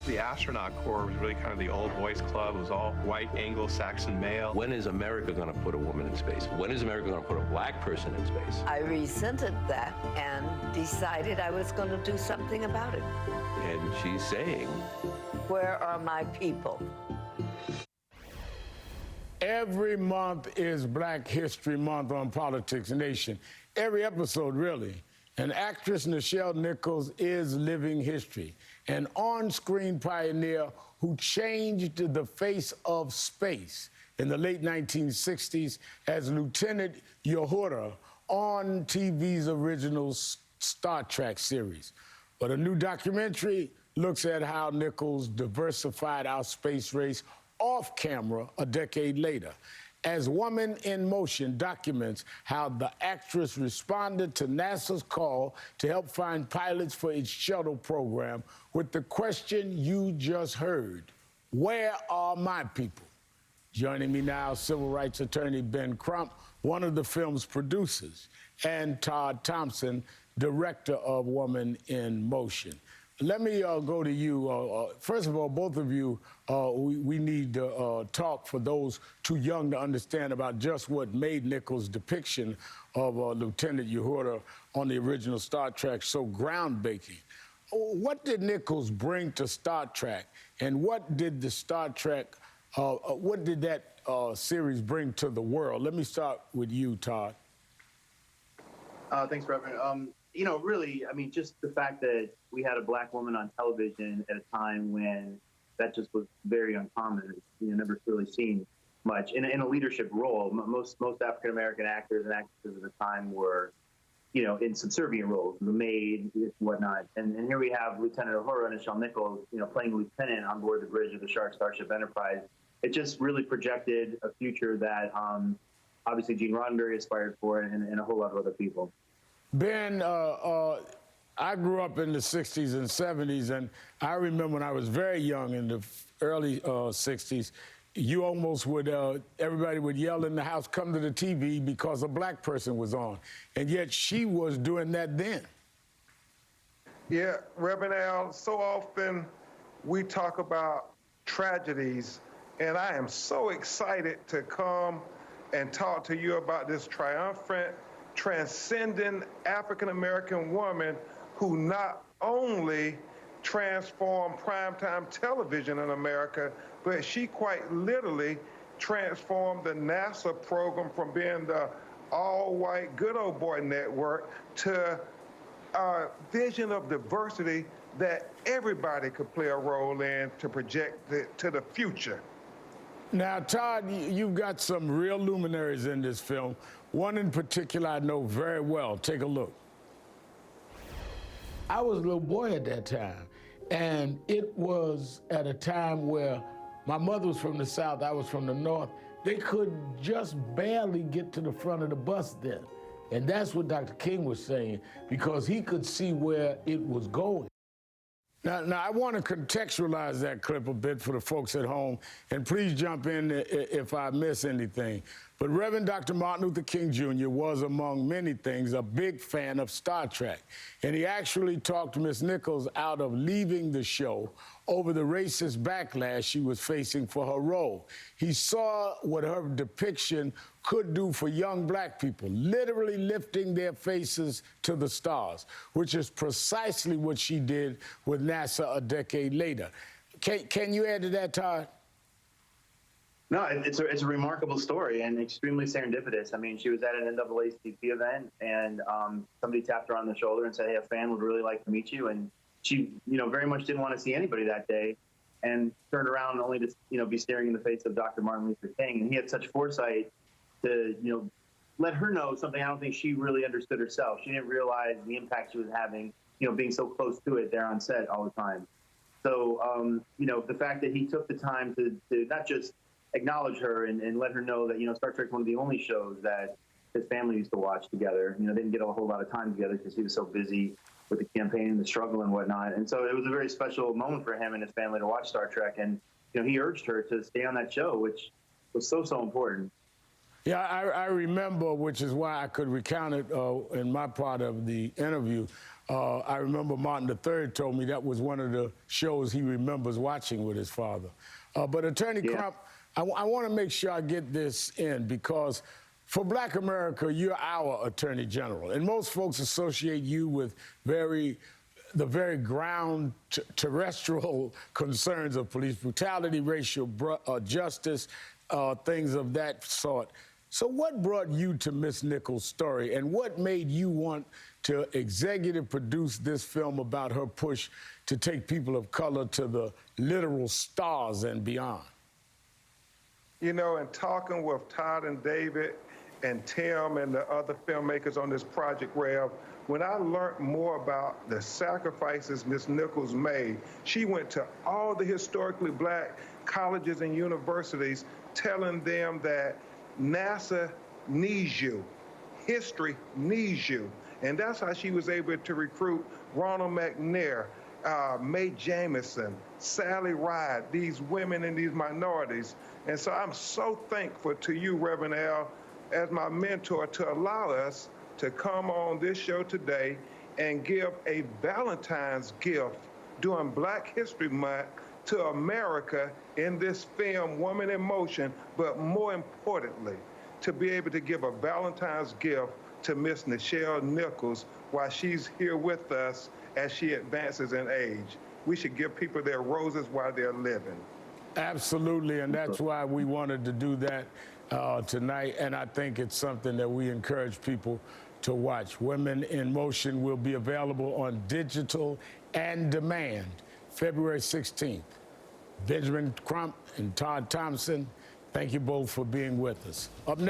The astronaut corps was really kind of the old boys club. It was all white Anglo-Saxon male. When is America going to put a woman in space? When is America going to put a black person in space? I resented that and decided I was going to do something about it. And she's saying, where are my people? Every month is Black History Month on Politics Nation. Every episode, really. And actress Nichelle Nichols is living history, an on-screen pioneer who changed the face of space in the late 1960s as Lieutenant Uhura on TV's original Star Trek series. But a new documentary looks at how Nichols diversified our space race off camera a decade later, as Woman in Motion documents how the actress responded to NASA's call to help find pilots for its shuttle program with the question you just heard: where are my people? Joining me now, civil rights attorney Ben Crump, one of the film's producers, and Todd Thompson, director of Woman in Motion. Let me go to you. First of all, both of you, we need to talk for those too young to understand about just what made Nichols' depiction of Lieutenant Uhura on the original Star Trek so groundbreaking. What did Nichols bring to Star Trek, and what did the Star Trek, what did that series bring to the world? Let me start with you, Todd. Thanks, Reverend. You know, really, I mean, just the fact that we had a black woman on television at a time when that just was very uncommon. Never really seen much in a leadership role. Most African-American actors and actresses at the time were, in subservient roles, the maid, whatnot. And here we have Lieutenant Uhura, Nichelle Nichols, playing lieutenant on board the bridge of the Starship Enterprise. It just really projected a future that obviously Gene Roddenberry aspired for, and a whole lot of other people. Ben, I grew up in the 60s and 70s, and I remember when I was very young in the early 60s, you almost would, everybody would yell in the house, come to the TV because a black person was on. And yet she was doing that then. Yeah, Reverend Al, so often we talk about tragedies, and I am so excited to come and talk to you about this triumphant, transcendent African-American woman who not only transformed primetime television in America, but she quite literally transformed the NASA program from being the all-white good old boy network to a vision of diversity that everybody could play a role in to project it to the future. Now, Todd, you've got some real luminaries in this film. One in particular I know very well. Take a look. I was a little boy at that time, and it was at a time where my mother was from the South, I was from the North. They could just barely get to the front of the bus then. And that's what Dr. King was saying, because he could see where it was going. Now, I want to contextualize that clip a bit for the folks at home, and please jump in if I miss anything. But Reverend Dr. Martin Luther King Jr. was, among many things, a big fan of Star Trek. And he actually talked Miss Nichols out of leaving the show over the racist backlash she was facing for her role. He saw what her depiction could do for young black people, literally lifting their faces to the stars, which is precisely what she did with NASA a decade later. Can you add to that, Todd? No, it's a remarkable story and extremely serendipitous. I mean, she was at an NAACP event, and somebody tapped her on the shoulder and said, "Hey, a fan would really like to meet you." And she, very much didn't want to see anybody that day, and turned around only to, be staring in the face of Dr. Martin Luther King. And he had such foresight to, let her know something I don't think she really understood herself. She didn't realize the impact she was having, being so close to it there on set all the time. So, the fact that he took the time to not just acknowledge her and let her know that, Star Trek's one of the only shows that his family used to watch together. They didn't get a whole lot of time together because he was so busy with the campaign and the struggle and whatnot. And so it was a very special moment for him and his family to watch Star Trek. And, he urged her to stay on that show, which was so important. Yeah, I remember, which is why I could recount it in my part of the interview. I remember Martin III told me that was one of the shows he remembers watching with his father. But Attorney Crump, I want to make sure I get this in, because for Black America, you're our Attorney General. And most folks associate you with the very ground terrestrial concerns of police brutality, racial justice, things of that sort. So what brought you to Miss Nichols' story, and what made you want to executive produce this film about her push to take people of color to the literal stars and beyond? You know, in talking with Todd and David and Tim and the other filmmakers on this project, Rev, when I learned more about the sacrifices Miss Nichols made, she went to all the historically Black colleges and universities telling them that NASA needs you, history needs you. And that's how she was able to recruit Ronald McNair, Mae Jamison, Sally Ride, these women and these minorities. And so I'm so thankful to you, Reverend Al, as my mentor, to allow us to come on this show today and give a Valentine's gift during Black History Month to America in this film, Woman in Motion, but more importantly, to be able to give a Valentine's gift to Miss Nichelle Nichols while she's here with us as she advances in age. We should give people their roses while they're living. Absolutely, and that's why we wanted to do that tonight, and I think it's something that we encourage people to watch. Women in Motion will be available on digital and demand February 16th. Benjamin Crump and Todd Thompson, thank you both for being with us. Up next.